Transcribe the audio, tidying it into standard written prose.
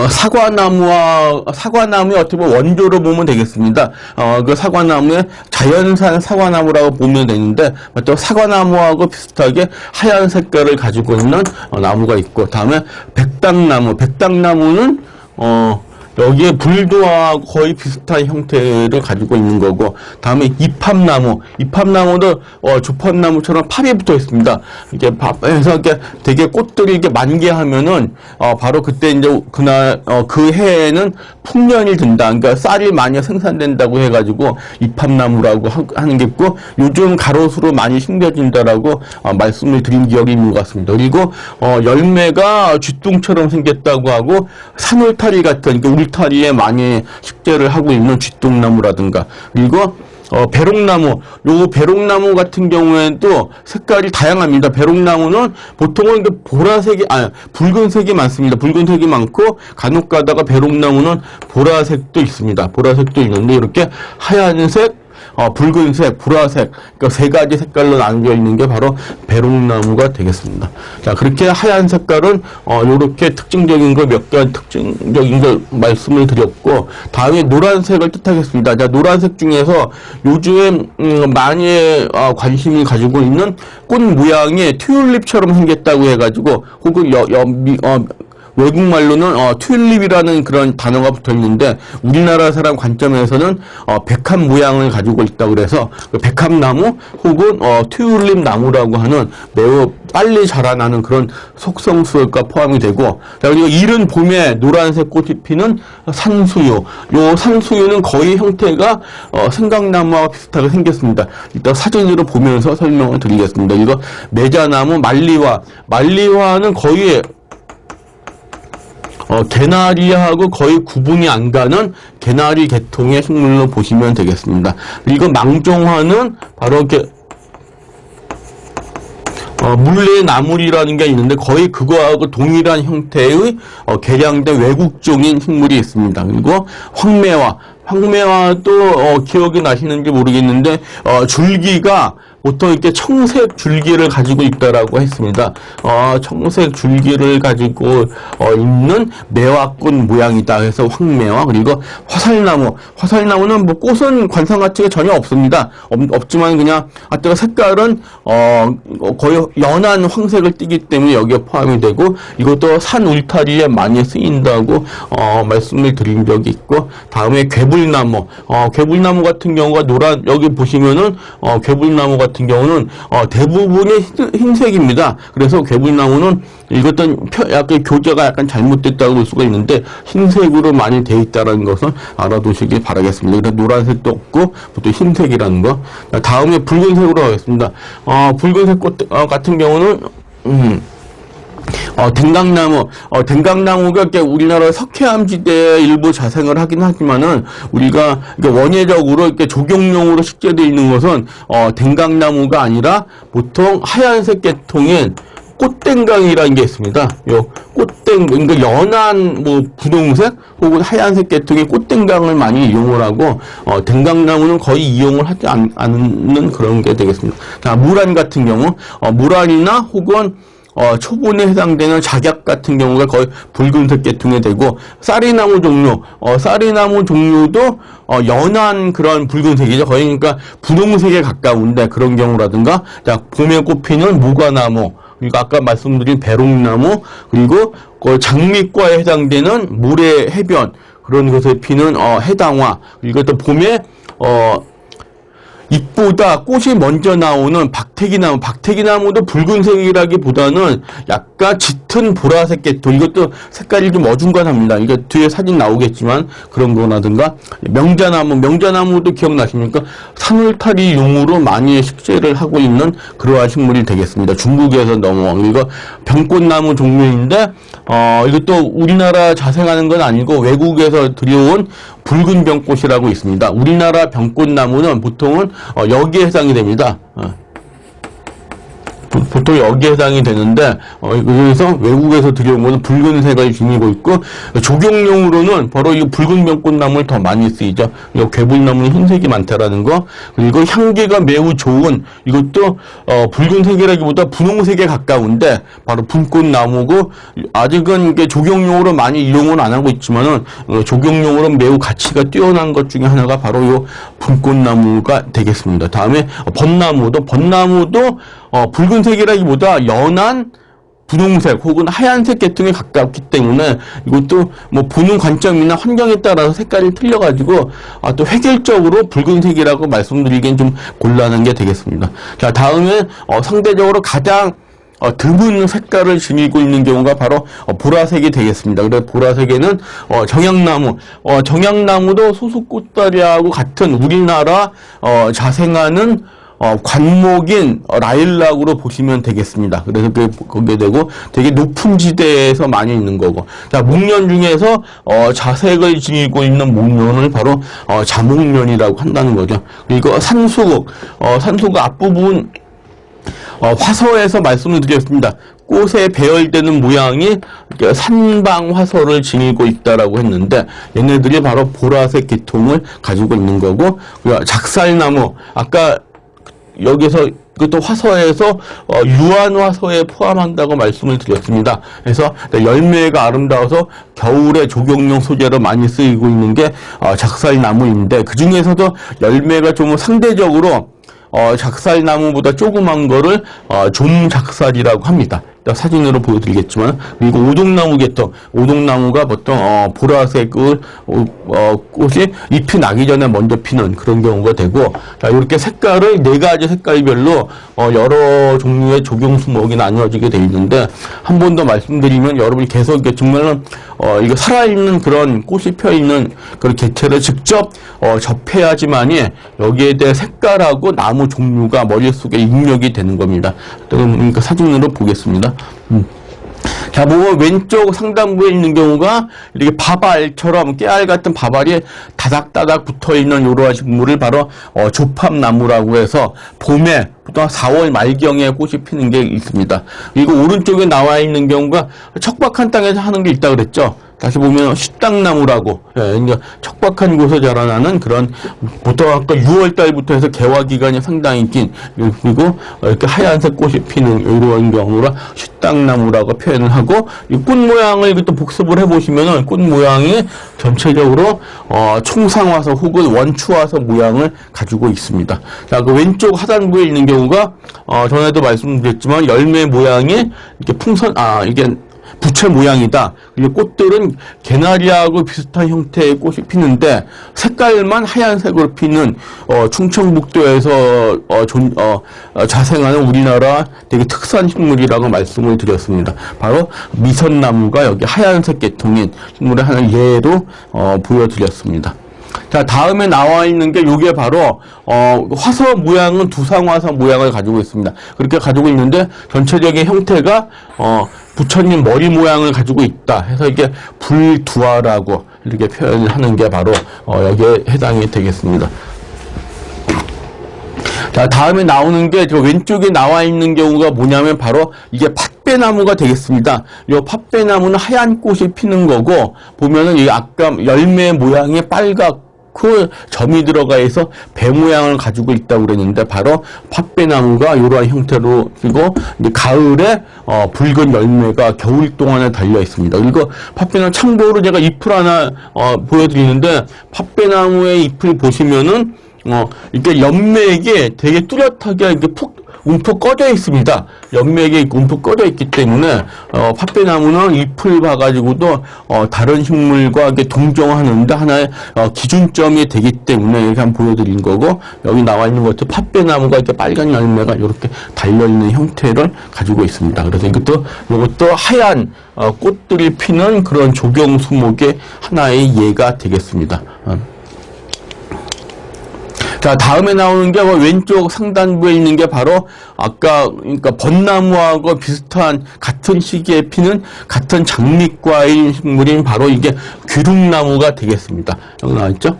사과나무의 어떻게 보면 원조로 보면 되겠습니다. 그 사과나무의 자연산 사과나무라고 보면 되는데, 또 사과나무하고 비슷하게 하얀 색깔을 가지고 있는 나무가 있고, 다음에 백당나무. 백당나무는, 여기에 불도와 거의 비슷한 형태를 가지고 있는 거고, 다음에 이팝나무. 이팝나무도, 조팝나무처럼 팔이 붙어 있습니다. 이렇게, 해서 이렇게 되게 꽃들이 이렇게 만개하면은, 바로 그때 이제 그 해에는 풍년이 든다. 그러니까 쌀이 많이 생산된다고 해가지고, 이팝나무라고 하는 게 있고, 요즘 가로수로 많이 심겨진다라고, 말씀을 드린 기억이 있는 것 같습니다. 그리고, 열매가 쥐똥처럼 생겼다고 하고, 산울타리 같은, 그러니까 울타리에 많이 식재를 하고 있는 쥐똥나무라든가, 그리고 배롱나무. 요 배롱나무 같은 경우에도 색깔이 다양합니다. 배롱나무는 보통은 보라색이, 붉은색이 많습니다. 붉은색이 많고, 간혹 가다가 배롱나무는 보라색도 있습니다. 보라색도 있는데, 이렇게 하얀색, 붉은색, 보라색, 그러니까 세 가지 색깔로 나뉘어 있는 게 바로 배롱나무가 되겠습니다. 자, 그렇게 하얀 색깔은, 요렇게 특징적인 거 몇 가지 특징적인 걸 말씀을 드렸고, 다음에 노란색을 뜻하겠습니다. 자, 노란색 중에서 요즘, 많이, 관심을 가지고 있는 꽃 모양이 튤립처럼 생겼다고 해가지고, 혹은 외국말로는 튤립이라는 그런 단어가 붙어 있는데, 우리나라 사람 관점에서는 백합 모양을 가지고 있다 그래서 그 백합나무 혹은 튤립 나무라고 하는 매우 빨리 자라나는 그런 속성수가 포함이 되고, 자, 그리고 이른 봄에 노란색 꽃이 피는 산수유. 요 산수유는 거의 형태가 생강나무와 비슷하게 생겼습니다. 일단 사진으로 보면서 설명을 드리겠습니다. 이거 매자나무, 말리화는 거의 개나리하고 거의 구분이 안 가는 개나리 계통의 식물로 보시면 되겠습니다. 그리고 망종화는 바로 이렇게 물레나물이라는 게 있는데, 거의 그거하고 동일한 형태의 개량된 외국종인 식물이 있습니다. 그리고 황매화도 기억이 나시는지 모르겠는데, 줄기가 보통 이렇게 청색 줄기를 가지고 있다라고 했습니다. 청색 줄기를 가지고 있는 매화꽃 모양이다 해서 황매화. 그리고 화살나무는 뭐 꽃은 관상 가치가 전혀 없습니다. 없지만 그냥 색깔은 거의 연한 황색을 띠기 때문에 여기에 포함이 되고, 이것도 산 울타리에 많이 쓰인다고 말씀을 드린 적이 있고, 다음에 괴불나무. 괴불나무 같은 경우가 여기 보시면은 괴불나무 같은 경우는 대부분이 흰색입니다. 그래서 괴불나무는 이것도 약간 교재가 약간 잘못됐다고 볼 수가 있는데, 흰색으로 많이 되어 있다는 것을 알아두시기 바라겠습니다. 그래서 노란색도 없고 보통 흰색이라는 거. 다음에 붉은색으로 하겠습니다. 붉은색 꽃 같은 경우는 댕강나무가 이렇게 우리나라 석회암지대에 일부 자생을 하긴 하지만은, 우리가 원예적으로 이렇게 조경용으로 식재되어 있는 것은 댕강나무가 아니라 보통 하얀색 계통인 꽃댕강이라는 게 있습니다. 그러니까 연한 분홍색 혹은 하얀색 계통의 꽃댕강을 많이 이용을 하고, 댕강나무는 거의 이용을 하지 않는 그런 게 되겠습니다. 자, 무란 같은 경우, 무란이나 혹은 초본에 해당되는 작약 같은 경우가 거의 붉은색 계통이 되고, 쌀이나무 종류도 연한 그런 붉은색이죠. 거의 그러니까 분홍색에 가까운데, 그런 경우라든가, 자, 봄에 꽃피는 무과나무, 그리고 아까 말씀드린 배롱나무, 그리고 장미과에 해당되는 물의 해변, 그런 곳에 피는 해당화, 그리고 또 봄에 잎보다 꽃이 먼저 나오는 박태기나무도 붉은색이라기보다는 약간 짙은 보라색 계통, 이것도 색깔이 좀 어중간합니다. 이게 뒤에 사진 나오겠지만 그런 거라든가, 명자나무도 기억나십니까? 산울타리용으로 많이 식재를 하고 있는 그러한 식물이 되겠습니다. 중국에서 넘어온, 이거 병꽃나무 종류인데, 이것도 우리나라 자생하는 건 아니고 외국에서 들여온 붉은 병꽃이라고 있습니다. 우리나라 병꽃나무는 보통은 여기에 해당이 됩니다. 보통 여기에 해당이 되는데, 여기서 외국에서 들여온 것은 붉은색을 지니고 있고, 조경용으로는 바로 이 붉은 병꽃나무를 더 많이 쓰이죠. 이 괴물나무는 흰색이 많다라는 거. 그리고 향기가 매우 좋은, 이것도, 붉은색이라기보다 분홍색에 가까운데, 바로 분꽃나무고, 아직은 이게 조경용으로 많이 이용을 안 하고 있지만은, 조경용으로 매우 가치가 뛰어난 것 중에 하나가 바로 이 분꽃나무가 되겠습니다. 다음에 벚나무도 붉은색이라기보다 연한 분홍색 혹은 하얀색 계통에 가깝기 때문에 이것도 뭐 보는 관점이나 환경에 따라서 색깔이 틀려가지고 또 획일적으로 붉은색이라고 말씀드리기엔 좀 곤란한 게 되겠습니다. 자, 다음에 상대적으로 가장 드문 색깔을 지니고 있는 경우가 바로 보라색이 되겠습니다. 그래서 보라색에는 정약나무도 소수꽃다리하고 같은 우리나라 자생하는 관목인 라일락으로 보시면 되겠습니다. 그래서 거기에 되고 되게 높은 지대에서 많이 있는 거고. 자, 목련 중에서 자색을 지니고 있는 목련을 바로 자목련이라고 한다는 거죠. 그리고 산수국 앞부분 화서에서 말씀을 드렸습니다. 꽃에 배열되는 모양이 산방화서를 지니고 있다라고 했는데 얘네들이 바로 보라색 계통을 가지고 있는 거고, 작살나무 아까 여기서 그것도 화서에서 유한화서에 포함한다고 말씀을 드렸습니다. 그래서 열매가 아름다워서 겨울에 조경용 소재로 많이 쓰이고 있는 게 작살나무인데, 그 중에서도 열매가 좀 상대적으로 작살나무보다 조그만 거를 좀작살이라고 합니다. 사진으로 보여드리겠지만, 그리고 오동나무 계통, 오동나무가 보통 보라색을 꽃이 잎이 나기 전에 먼저 피는 그런 경우가 되고, 자, 이렇게 색깔을 4가지 색깔별로 여러 종류의 조경수목이 나누어지게 되어 있는데, 한 번 더 말씀드리면 여러분이 계속 정말 이거 살아있는 그런 꽃이 펴있는 그런 개체를 직접 접해야지만이 여기에 대해 색깔하고 나무 종류가 머릿속에 입력이 되는 겁니다. 그러니까 사진으로 보겠습니다. 자, 보면 왼쪽 상단부에 있는 경우가 이렇게 바발처럼 깨알 같은 바발이 다닥다닥 붙어있는 이러한 식물을 바로 조팝나무라고 해서 봄에 보통 4월 말경에 꽃이 피는 게 있습니다. 그리고 오른쪽에 나와 있는 경우가 척박한 땅에서 하는 게 있다 그랬죠. 다시 보면 식당나무라고, 그러니까 척박한 곳에 자라나는 그런, 보통 아까 6월 달부터 해서 개화 기간이 상당히 긴, 그리고 이렇게 하얀색 꽃이 피는 이런 경우라 식당나무라고 표현을 하고, 이 꽃 모양을 또 복습을 해보시면은 꽃 모양이 전체적으로 총상화서 혹은 원추화서 모양을 가지고 있습니다. 자, 그 왼쪽 하단부에 있는 경우가 전에도 말씀드렸지만 열매 모양이 이렇게 이게 부채 모양이다. 그리고 꽃들은 개나리하고 비슷한 형태의 꽃이 피는데 색깔만 하얀색으로 피는 충청북도에서 자생하는 우리나라 되게 특수한 식물이라고 말씀을 드렸습니다. 바로 미선나무가 여기 하얀색 계통인 식물의 하나 예로 보여드렸습니다. 자, 다음에 나와 있는 게 요게 바로 화서 모양은 두상화서 모양을 가지고 있습니다. 그렇게 가지고 있는데 전체적인 형태가 부처님 머리 모양을 가지고 있다 해서 이게 불두화라고 이렇게 표현을 하는 게 바로 여기에 해당이 되겠습니다. 자, 다음에 나오는 게 저 왼쪽에 나와 있는 경우가 뭐냐면 바로 이게 팥배나무가 되겠습니다. 이 팥배나무는 하얀 꽃이 피는 거고, 보면은 이 아까 열매 모양이 빨갛고 점이 들어가 있어 배 모양을 가지고 있다고 그랬는데 바로 팥배나무가 이러한 형태로 그리고 이제 가을에 붉은 열매가 겨울 동안에 달려 있습니다. 그리고 팥배나무 참고로 제가 잎을 하나 보여드리는데, 팥배나무의 잎을 보시면은 이렇게 연맥이 되게 뚜렷하게 이렇게 움푹 꺼져 있습니다. 연맥이 움푹 꺼져 있기 때문에 팥배나무는 잎을 봐가지고도 다른 식물과 이렇게 동정하는데 하나의 기준점이 되기 때문에 이렇게 한번 보여드린 거고, 여기 나와 있는 것도 팥배나무가 이렇게 빨간 열매가 이렇게 달려 있는 형태를 가지고 있습니다. 그래서 이것도 하얀 꽃들이 피는 그런 조경수목의 하나의 예가 되겠습니다. 자, 다음에 나오는 게 왼쪽 상단부에 있는 게 바로 아까 그러니까 벚나무하고 비슷한 같은 시기에 피는 같은 장미과의 식물인 바로 이게 귀룩나무가 되겠습니다. 여기 나와 있죠?